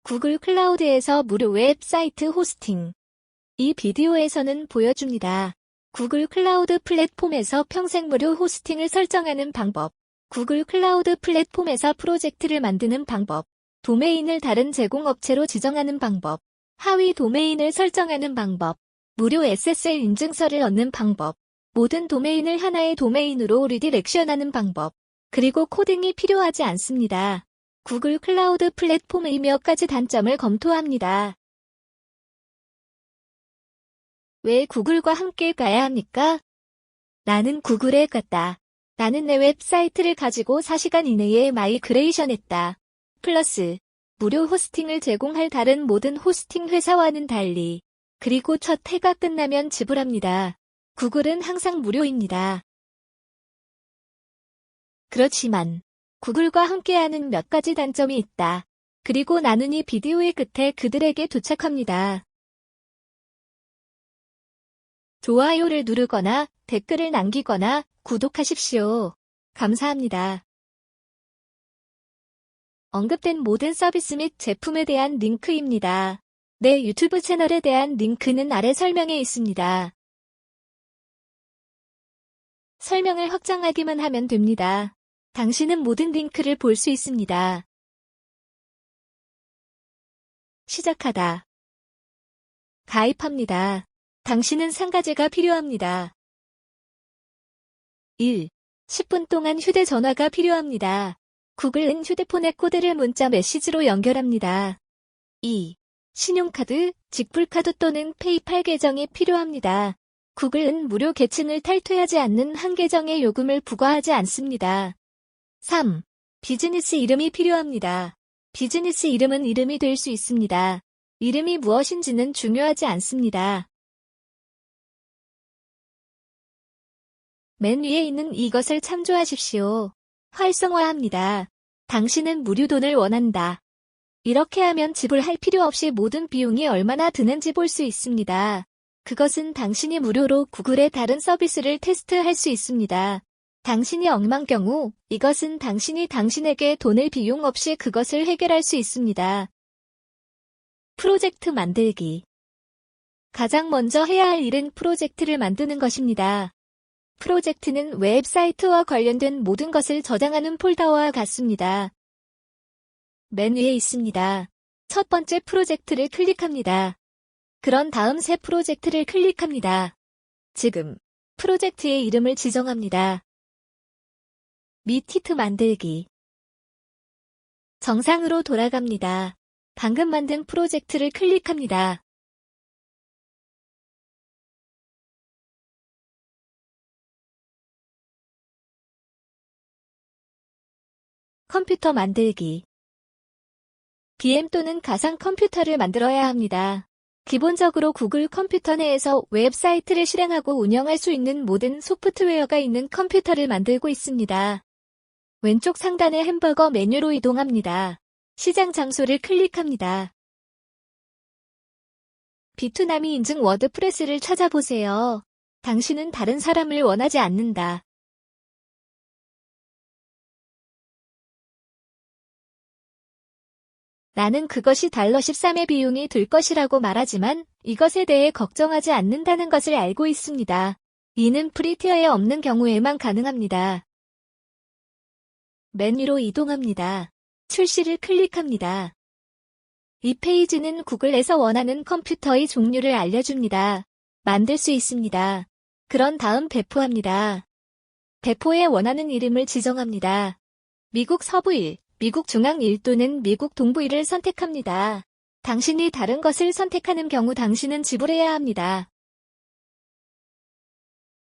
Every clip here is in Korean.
구글 클라우드에서 무료 웹사이트 호스팅. 이 비디오에서는 보여줍니다. 구글 클라우드 플랫폼에서 평생 무료 호스팅을 설정하는 방법. 구글 클라우드 플랫폼에서 프로젝트를 만드는 방법. 도메인을 다른 제공업체로 지정하는 방법. 하위 도메인을 설정하는 방법. 무료 SSL 인증서를 얻는 방법. 모든 도메인을 하나의 도메인으로 리디렉션하는 방법. 그리고 코딩이 필요하지 않습니다. 구글 클라우드 플랫폼의 몇 가지 단점을 검토합니다. 왜 구글과 함께 가야 합니까? 나는 구글에 갔다. 나는 내 웹사이트를 가지고 4시간 이내에 마이그레이션했다. 플러스 무료 호스팅을 제공할 다른 모든 호스팅 회사와는 달리. 그리고 첫 해가 끝나면 지불합니다. 구글은 항상 무료입니다. 그렇지만 구글과 함께하는 몇 가지 단점이 있다. 그리고 나는 이 비디오의 끝에 그들에게 도착합니다. 좋아요를 누르거나 댓글을 남기거나 구독하십시오. 감사합니다. 언급된 모든 서비스 및 제품에 대한 링크입니다. 내 유튜브 채널에 대한 링크는 아래 설명에 있습니다. 설명을 확장하기만 하면 됩니다. 당신은 모든 링크를 볼 수 있습니다. 시작하다. 가입합니다. 당신은 상가제가 필요합니다. 1. 10분 동안 휴대전화가 필요합니다. 구글은 휴대폰의 코드를 문자 메시지로 연결합니다. 2. 신용카드, 직불카드 또는 페이팔 계정이 필요합니다. 구글은 무료 계층을 탈퇴하지 않는 한 계정의 요금을 부과하지 않습니다. 3. 비즈니스 이름이 필요합니다. 비즈니스 이름은 이름이 될 수 있습니다. 이름이 무엇인지는 중요하지 않습니다. 맨 위에 있는 이것을 참조하십시오. 활성화합니다. 당신은 무료 돈을 원한다. 이렇게 하면 지불할 필요 없이 모든 비용이 얼마나 드는지 볼 수 있습니다. 그것은 당신이 무료로 구글의 다른 서비스를 테스트할 수 있습니다. 당신이 엉망 경우 이것은 당신이 당신에게 돈을 비용 없이 그것을 해결할 수 있습니다. 프로젝트 만들기. 가장 먼저 해야 할 일은 프로젝트를 만드는 것입니다. 프로젝트는 웹사이트와 관련된 모든 것을 저장하는 폴더와 같습니다. 맨 위에 있습니다. 첫 번째 프로젝트를 클릭합니다. 그런 다음 새 프로젝트를 클릭합니다. 지금 프로젝트의 이름을 지정합니다. 및 히트 만들기. 정상으로 돌아갑니다. 방금 만든 프로젝트를 클릭합니다. 컴퓨터 만들기. VM 또는 가상 컴퓨터를 만들어야 합니다. 기본적으로 구글 컴퓨터 내에서 웹사이트를 실행하고 운영할 수 있는 모든 소프트웨어가 있는 컴퓨터를 만들고 있습니다. 왼쪽 상단의 햄버거 메뉴로 이동합니다. 시장 장소를 클릭합니다. 비투나미 인증 워드프레스를 찾아보세요. 당신은 다른 사람을 원하지 않는다. 나는 그것이 $13의 비용이 들 것이라고 말하지만 이것에 대해 걱정하지 않는다는 것을 알고 있습니다. 이는 프리티어에 없는 경우에만 가능합니다. 메뉴로 이동합니다. 출시를 클릭합니다. 이 페이지는 구글에서 원하는 컴퓨터의 종류를 알려줍니다. 만들 수 있습니다. 그런 다음 배포합니다. 배포에 원하는 이름을 지정합니다. 미국 서부1, 미국 중앙1 또는 미국 동부1을 선택합니다. 당신이 다른 것을 선택하는 경우 당신은 지불해야 합니다.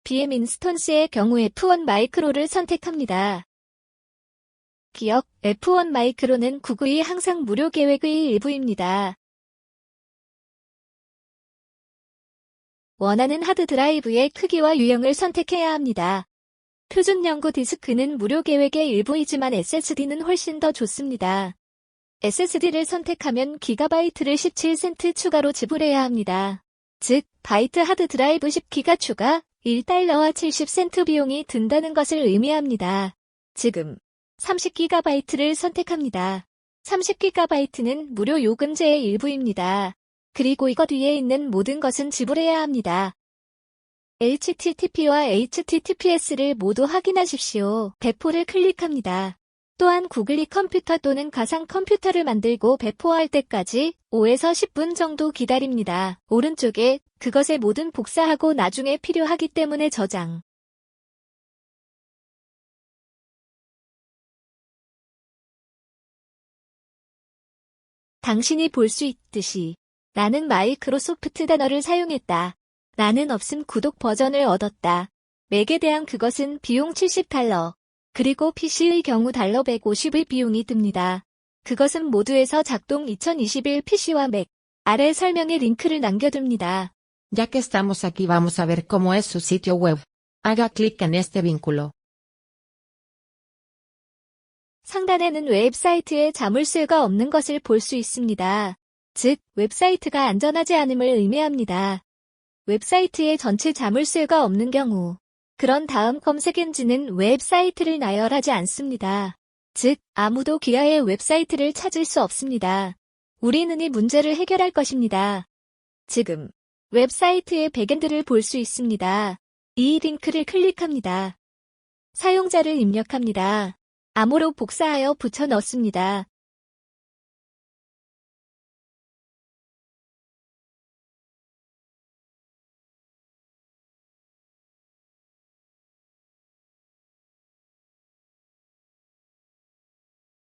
VM 인스턴스의 경우 F1 마이크로를 선택합니다. 기억, F1 마이크로는 구글이 항상 무료 계획의 일부입니다. 원하는 하드 드라이브의 크기와 유형을 선택해야 합니다. 표준 연구 디스크는 무료 계획의 일부이지만 SSD는 훨씬 더 좋습니다. SSD를 선택하면 기가바이트를 17센트 추가로 지불해야 합니다. 즉, 바이트 하드 드라이브 10기가 추가, $1와 70센트 비용이 든다는 것을 의미합니다. 지금 30GB를 선택합니다. 30GB는 무료 요금제의 일부입니다. 그리고 이거 뒤에 있는 모든 것은 지불해야 합니다. HTTP와 HTTPS를 모두 확인하십시오. 배포를 클릭합니다. 또한 구글이 컴퓨터 또는 가상 컴퓨터를 만들고 배포할 때까지 5에서 10분 정도 기다립니다. 오른쪽에 그것의 모든 복사하고 나중에 필요하기 때문에 저장. 당신이 볼 수 있듯이 나는 마이크로소프트 단어를 사용했다. 나는 없음 구독 버전을 얻었다. 맥에 대한 그것은 비용 $70. 그리고 PC의 경우 달러 150의 비용이 듭니다. 그것은 모두에서 작동 2021 PC와 맥. 아래 설명에 링크를 남겨둡니다. Ya que estamos aquí vamos a ver cómo es su sitio web. Haga clic en este vínculo. 상단에는 웹사이트에 자물쇠가 없는 것을 볼 수 있습니다. 즉, 웹사이트가 안전하지 않음을 의미합니다. 웹사이트에 전체 자물쇠가 없는 경우, 그런 다음 검색 엔진은 웹사이트를 나열하지 않습니다. 즉, 아무도 기아의 웹사이트를 찾을 수 없습니다. 우리는 이 문제를 해결할 것입니다. 지금, 웹사이트의 백엔드를 볼 수 있습니다. 이 링크를 클릭합니다. 사용자를 입력합니다. 암호로 복사하여 붙여 넣습니다.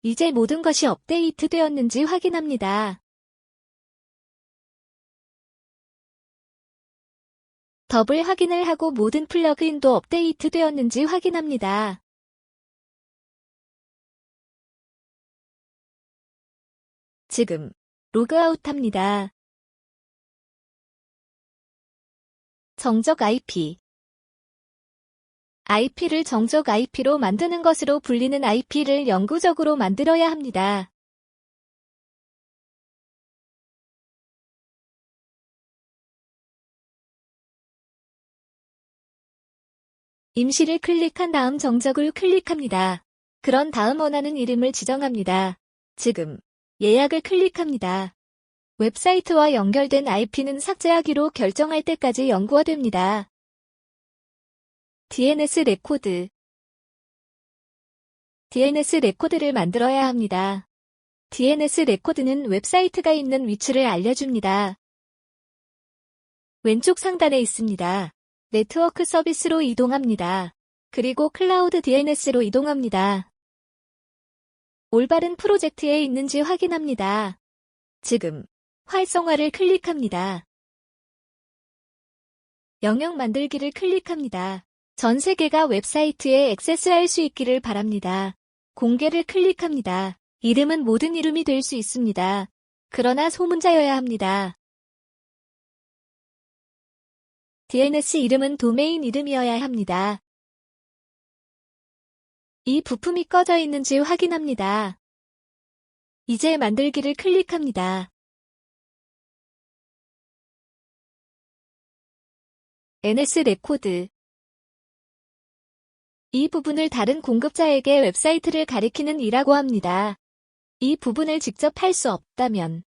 이제 모든 것이 업데이트 되었는지 확인합니다. 더블 확인을 하고 모든 플러그인도 업데이트 되었는지 확인합니다. 지금 로그아웃합니다. 정적 IP IP를 정적 IP로 만드는 것으로 불리는 IP를 영구적으로 만들어야 합니다. 임시를 클릭한 다음 정적을 클릭합니다. 그런 다음 원하는 이름을 지정합니다. 지금 예약을 클릭합니다. 웹사이트와 연결된 IP는 삭제하기로 결정할 때까지 연구화됩니다. DNS 레코드 DNS 레코드를 만들어야 합니다. DNS 레코드는 웹사이트가 있는 위치를 알려줍니다. 왼쪽 상단에 있습니다. 네트워크 서비스로 이동합니다. 그리고 클라우드 DNS로 이동합니다. 올바른 프로젝트에 있는지 확인합니다. 지금 활성화를 클릭합니다. 영역 만들기를 클릭합니다. 전 세계가 웹사이트에 액세스할 수 있기를 바랍니다. 공개를 클릭합니다. 이름은 모든 이름이 될 수 있습니다. 그러나 소문자여야 합니다. DNS 이름은 도메인 이름이어야 합니다. 이 부품이 꺼져 있는지 확인합니다. 이제 만들기를 클릭합니다. NS 레코드 이 부분을 다른 공급자에게 웹사이트를 가리키는 이라고 합니다. 이 부분을 직접 할 수 없다면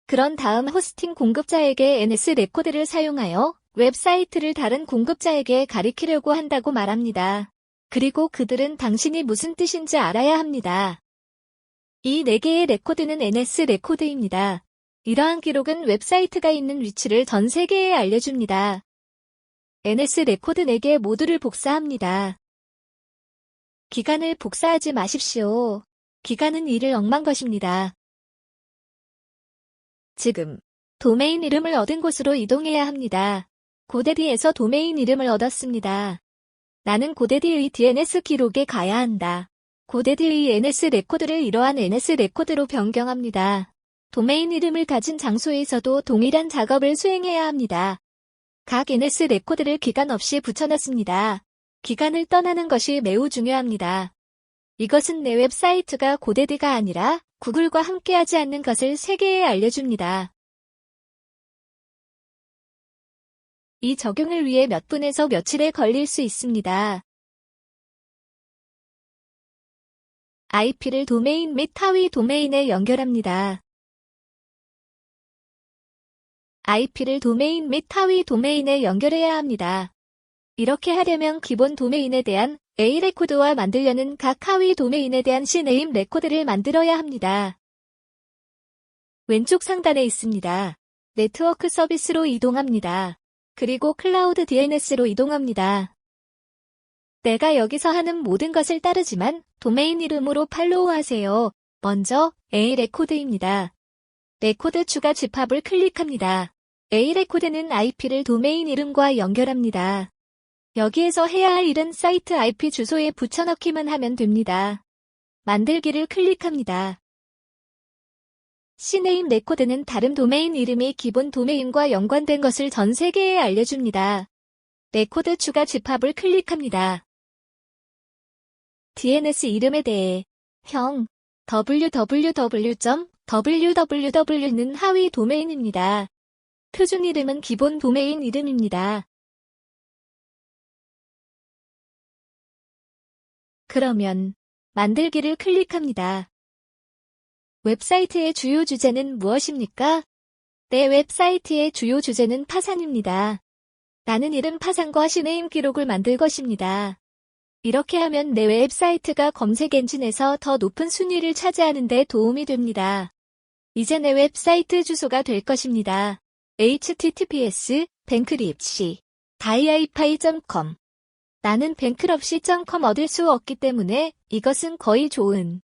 그런 다음 호스팅 공급자에게 NS 레코드를 사용하여 웹사이트를 다른 공급자에게 가리키려고 한다고 말합니다. 그리고 그들은 당신이 무슨 뜻인지 알아야 합니다. 이 4개의 레코드는 NS 레코드입니다. 이러한 기록은 웹사이트가 있는 위치를 전 세계에 알려줍니다. NS 레코드 4개 모두를 복사합니다. 기간을 복사하지 마십시오. 기간은 이를 억만 것입니다. 지금 도메인 이름을 얻은 곳으로 이동해야 합니다. 고데디에서 도메인 이름을 얻었습니다. 나는 고데디의 DNS 기록에 가야 한다. 고데디의 NS 레코드를 이러한 NS 레코드로 변경합니다. 도메인 이름을 가진 장소에서도 동일한 작업을 수행해야 합니다. 각 NS 레코드를 기간 없이 붙여놨습니다. 기간을 떠나는 것이 매우 중요합니다. 이것은 내 웹사이트가 고데디가 아니라 구글과 함께하지 않는 것을 세계에 알려줍니다. 이 적용을 위해 몇 분에서 며칠에 걸릴 수 있습니다. IP를 도메인 및 하위 도메인에 연결합니다. IP를 도메인 및 하위 도메인에 연결해야 합니다. 이렇게 하려면 기본 도메인에 대한 A 레코드와 만들려는 각 하위 도메인에 대한 C네임 레코드를 만들어야 합니다. 왼쪽 상단에 있습니다. 네트워크 서비스로 이동합니다. 그리고 클라우드 DNS로 이동합니다. 내가 여기서 하는 모든 것을 따르지만 도메인 이름으로 팔로우하세요. 먼저 A 레코드입니다. 레코드 추가 집합을 클릭합니다. A 레코드는 IP를 도메인 이름과 연결합니다. 여기에서 해야 할 일은 사이트 IP 주소에 붙여넣기만 하면 됩니다. 만들기를 클릭합니다. C네임 레코드는 다른 도메인 이름이 기본 도메인과 연관된 것을 전 세계에 알려줍니다. 레코드 추가 집합을 클릭합니다. DNS 이름에 대해 www.www는 하위 도메인입니다. 표준 이름은 기본 도메인 이름입니다. 그러면 만들기를 클릭합니다. 웹사이트의 주요 주제는 무엇입니까? 내 웹사이트의 주요 주제는 파산입니다. 나는 이름 파산과 C네임 기록을 만들 것입니다. 이렇게 하면 내 웹사이트가 검색 엔진에서 더 높은 순위를 차지하는 데 도움이 됩니다. 이제 내 웹사이트 주소가 될 것입니다. https://bankruptcy.com 나는 bankruptcy.com 얻을 수 없기 때문에 이것은 거의 좋은.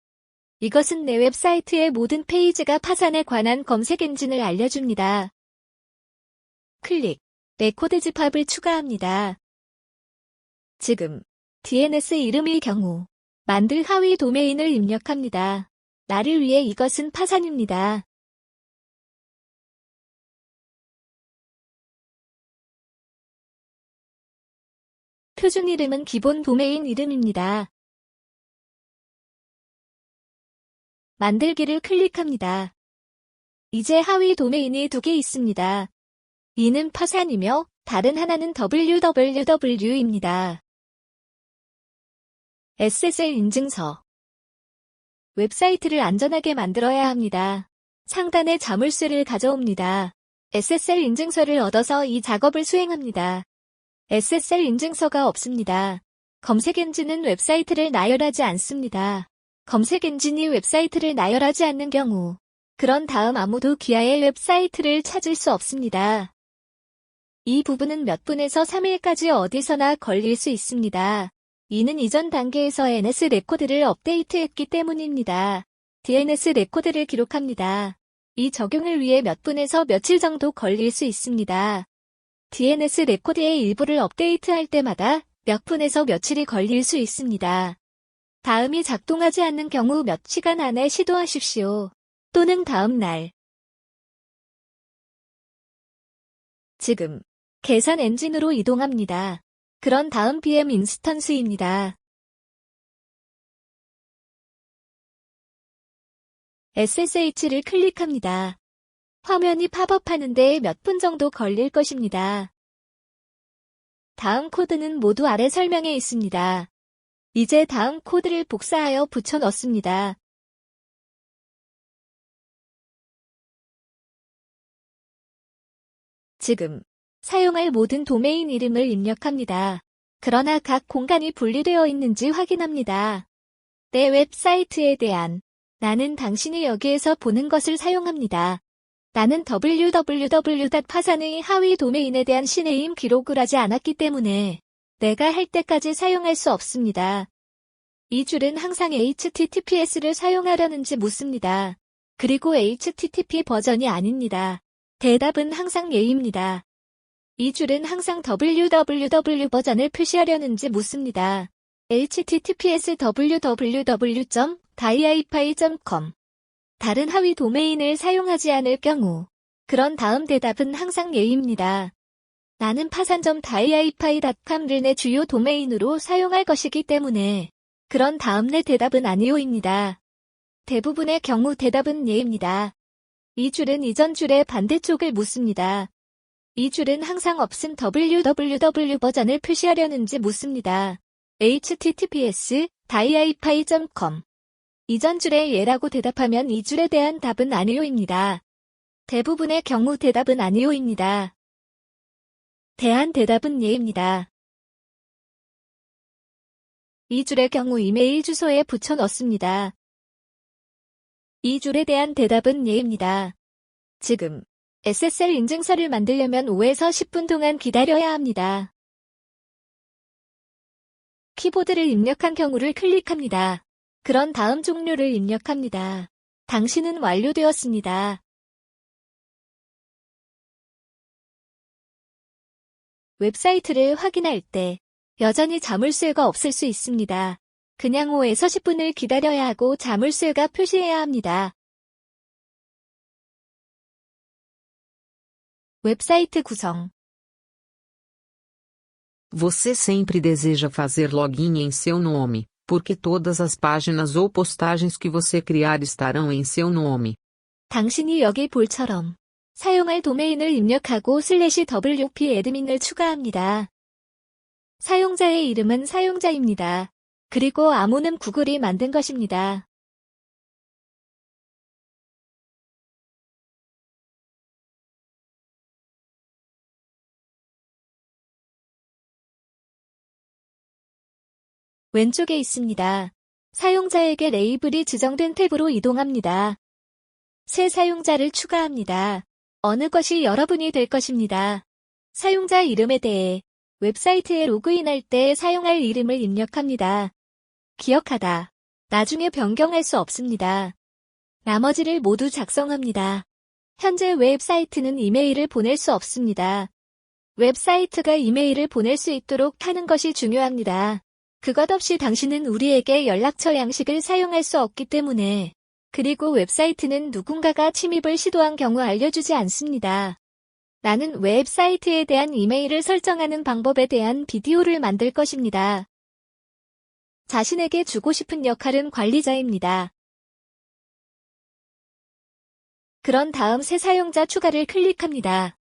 이것은 내 웹사이트의 모든 페이지가 파산에 관한 검색 엔진을 알려줍니다. 클릭. 레코드 집합을 추가합니다. 지금 DNS 이름의 경우 만들 하위 도메인을 입력합니다. 나를 위해 이것은 파산입니다. 표준 이름은 기본 도메인 이름입니다. 만들기를 클릭합니다. 이제 하위 도메인이 2개 있습니다. 이는 파산이며 다른 하나는 www입니다. SSL 인증서. 웹사이트를 안전하게 만들어야 합니다. 상단에 자물쇠를 가져옵니다. SSL 인증서를 얻어서 이 작업을 수행합니다. SSL 인증서가 없습니다. 검색 엔진은 웹사이트를 나열하지 않습니다. 검색 엔진이 웹사이트를 나열하지 않는 경우, 그런 다음 아무도 기아의 웹사이트를 찾을 수 없습니다. 이 부분은 몇 분에서 3일까지 어디서나 걸릴 수 있습니다. 이는 이전 단계에서 NS 레코드를 업데이트했기 때문입니다. DNS 레코드를 기록합니다. 이 적용을 위해 몇 분에서 며칠 정도 걸릴 수 있습니다. DNS 레코드의 일부를 업데이트할 때마다 몇 분에서 며칠이 걸릴 수 있습니다. 다음이 작동하지 않는 경우 몇 시간 안에 시도하십시오. 또는 다음 날. 지금 계산 엔진으로 이동합니다. 그런 다음 VM 인스턴스입니다. SSH를 클릭합니다. 화면이 팝업하는데 몇 분 정도 걸릴 것입니다. 다음 코드는 모두 아래 설명에 있습니다. 이제 다음 코드를 복사하여 붙여 넣습니다. 지금 사용할 모든 도메인 이름을 입력합니다. 그러나 각 공간이 분리되어 있는지 확인합니다. 내 웹사이트에 대한 나는 당신이 여기에서 보는 것을 사용합니다. 나는 www.파산의 하위 도메인에 대한 C네임 기록을 하지 않았기 때문에 내가 할 때까지 사용할 수 없습니다. 이 줄은 항상 HTTPS를 사용하려는지 묻습니다. 그리고 HTTP 버전이 아닙니다. 대답은 항상 예입니다. 이 줄은 항상 www 버전을 표시하려는지 묻습니다. https www.diapi.com 다른 하위 도메인을 사용하지 않을 경우, 그런 다음 대답은 항상 예입니다. 나는 파산.diapi.com을 내 주요 도메인으로 사용할 것이기 때문에 그런 다음 내 대답은 아니오입니다. 대부분의 경우 대답은 예입니다. 이 줄은 이전 줄의 반대쪽을 묻습니다. 이 줄은 항상 없음 www 버전을 표시하려는지 묻습니다. https diapi.com 이전 줄에 예라고 대답하면 이 줄에 대한 답은 아니요입니다. 대부분의 경우 대답은 아니요입니다. 대한 대답은 예입니다. 이 줄의 경우 이메일 주소에 붙여 넣습니다. 이 줄에 대한 대답은 예입니다. 지금 SSL 인증서를 만들려면 5에서 10분 동안 기다려야 합니다. 키보드를 입력한 경우를 클릭합니다. 그런 다음 종료를 입력합니다. 당신은 완료되었습니다. 웹사이트를 확인할 때 여전히 자물쇠가 없을 수 있습니다. 그냥 5에서 10분을 기다려야 하고 자물쇠가 표시해야 합니다. 웹사이트 구성. Você sempre deseja fazer login em seu nome, porque todas as páginas ou postagens que você criar estarão em seu nome. 당신이 여기 볼처럼 사용할 도메인을 입력하고 /wp 애드민을 추가합니다. 사용자의 이름은 사용자입니다. 그리고 암호는 구글이 만든 것입니다. 왼쪽에 있습니다. 사용자에게 레이블이 지정된 탭으로 이동합니다. 새 사용자를 추가합니다. 어느 것이 여러분이 될 것입니다. 사용자 이름에 대해 웹사이트에 로그인할 때 사용할 이름을 입력합니다. 기억하다. 나중에 변경할 수 없습니다. 나머지를 모두 작성합니다. 현재 웹사이트는 이메일을 보낼 수 없습니다. 웹사이트가 이메일을 보낼 수 있도록 하는 것이 중요합니다. 그것 없이 당신은 우리에게 연락처 양식을 사용할 수 없기 때문에. 그리고 웹사이트는 누군가가 침입을 시도한 경우 알려주지 않습니다. 나는 웹사이트에 대한 이메일을 설정하는 방법에 대한 비디오를 만들 것입니다. 자신에게 주고 싶은 역할은 관리자입니다. 그런 다음 새 사용자 추가를 클릭합니다.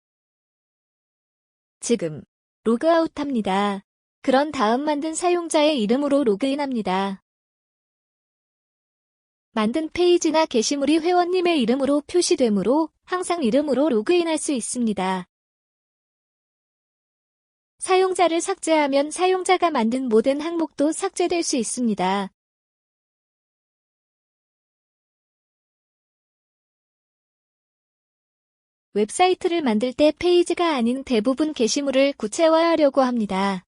지금 로그아웃합니다. 그런 다음 만든 사용자의 이름으로 로그인합니다. 만든 페이지나 게시물이 회원님의 이름으로 표시되므로 항상 이름으로 로그인할 수 있습니다. 사용자를 삭제하면 사용자가 만든 모든 항목도 삭제될 수 있습니다. 웹사이트를 만들 때 페이지가 아닌 대부분 게시물을 구체화하려고 합니다.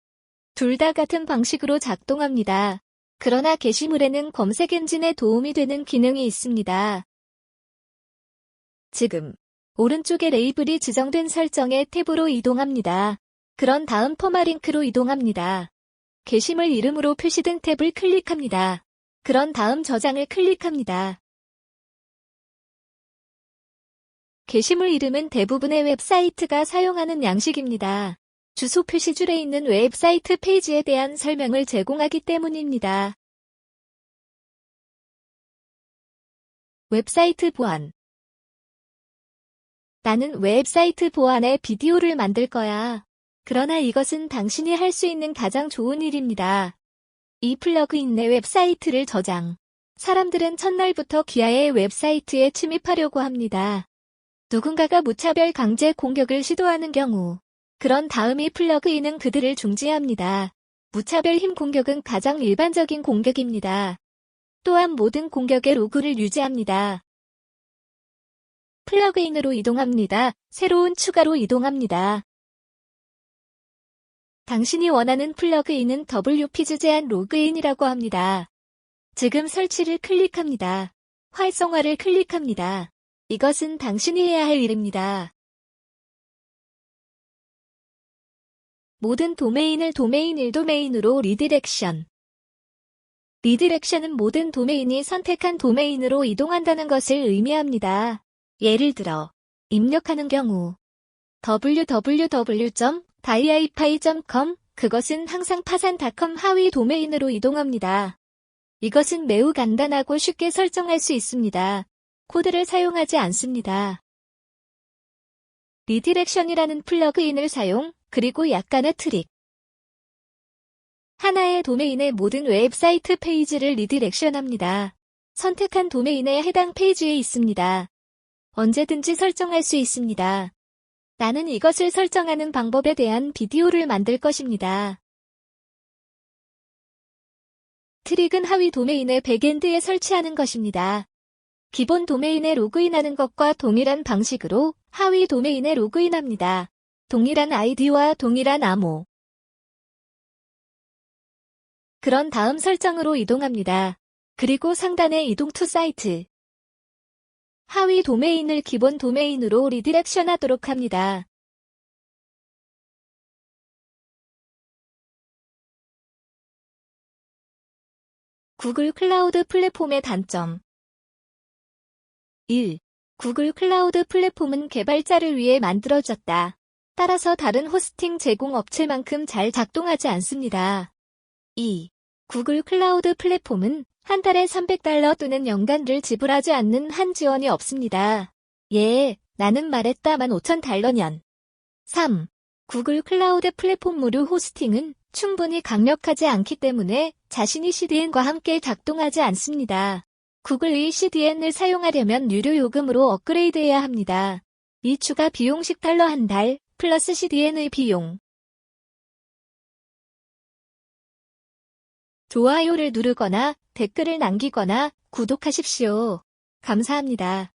둘 다 같은 방식으로 작동합니다. 그러나 게시물에는 검색 엔진에 도움이 되는 기능이 있습니다. 지금 오른쪽에 레이블이 지정된 설정의 탭으로 이동합니다. 그런 다음 퍼마링크로 이동합니다. 게시물 이름으로 표시된 탭을 클릭합니다. 그런 다음 저장을 클릭합니다. 게시물 이름은 대부분의 웹사이트가 사용하는 양식입니다. 주소 표시줄에 있는 웹사이트 페이지에 대한 설명을 제공하기 때문입니다. 웹사이트 보안. 나는 웹사이트 보안의 비디오를 만들 거야. 그러나 이것은 당신이 할 수 있는 가장 좋은 일입니다. 이 플러그인 내 웹사이트를 저장. 사람들은 첫날부터 기아의 웹사이트에 침입하려고 합니다. 누군가가 무차별 강제 공격을 시도하는 경우. 그런 다음 이 플러그인은 그들을 중지합니다. 무차별 힘 공격은 가장 일반적인 공격입니다. 또한 모든 공격의 로그를 유지합니다. 플러그인으로 이동합니다. 새로운 추가로 이동합니다. 당신이 원하는 플러그인은 WPG 제한 로그인이라고 합니다. 지금 설치를 클릭합니다. 활성화를 클릭합니다. 이것은 당신이 해야 할 일입니다. 모든 도메인을 도메인 1도메인으로 리디렉션. 리디렉션은 모든 도메인이 선택한 도메인으로 이동한다는 것을 의미합니다. 예를 들어 입력하는 경우 www.diapy.com 그것은 항상 파산.com 하위 도메인으로 이동합니다. 이것은 매우 간단하고 쉽게 설정할 수 있습니다. 코드를 사용하지 않습니다. 리디렉션이라는 플러그인을 사용, 그리고 약간의 트릭. 하나의 도메인의 모든 웹사이트 페이지를 리디렉션합니다. 선택한 도메인의 해당 페이지에 있습니다. 언제든지 설정할 수 있습니다. 나는 이것을 설정하는 방법에 대한 비디오를 만들 것입니다. 트릭은 하위 도메인의 백엔드에 설치하는 것입니다. 기본 도메인에 로그인하는 것과 동일한 방식으로 하위 도메인에 로그인합니다. 동일한 아이디와 동일한 암호. 그런 다음 설정으로 이동합니다. 그리고 상단에 이동 투 사이트. 하위 도메인을 기본 도메인으로 리디렉션하도록 합니다. 구글 클라우드 플랫폼의 단점 1. 구글 클라우드 플랫폼은 개발자를 위해 만들어졌다. 따라서 다른 호스팅 제공 업체만큼 잘 작동하지 않습니다. 2. 구글 클라우드 플랫폼은 한 달에 $300 또는 연간을 지불하지 않는 한 지원이 없습니다. 예, 나는 말했다 $15,000년. 3. 구글 클라우드 플랫폼 무료 호스팅은 충분히 강력하지 않기 때문에 자신이 CDN과 함께 작동하지 않습니다. 구글이 CDN을 사용하려면 유료 요금으로 업그레이드해야 합니다. 이 추가 비용식 $1 한 달, 플러스 CDN의 비용. 좋아요를 누르거나 댓글을 남기거나 구독하십시오. 감사합니다.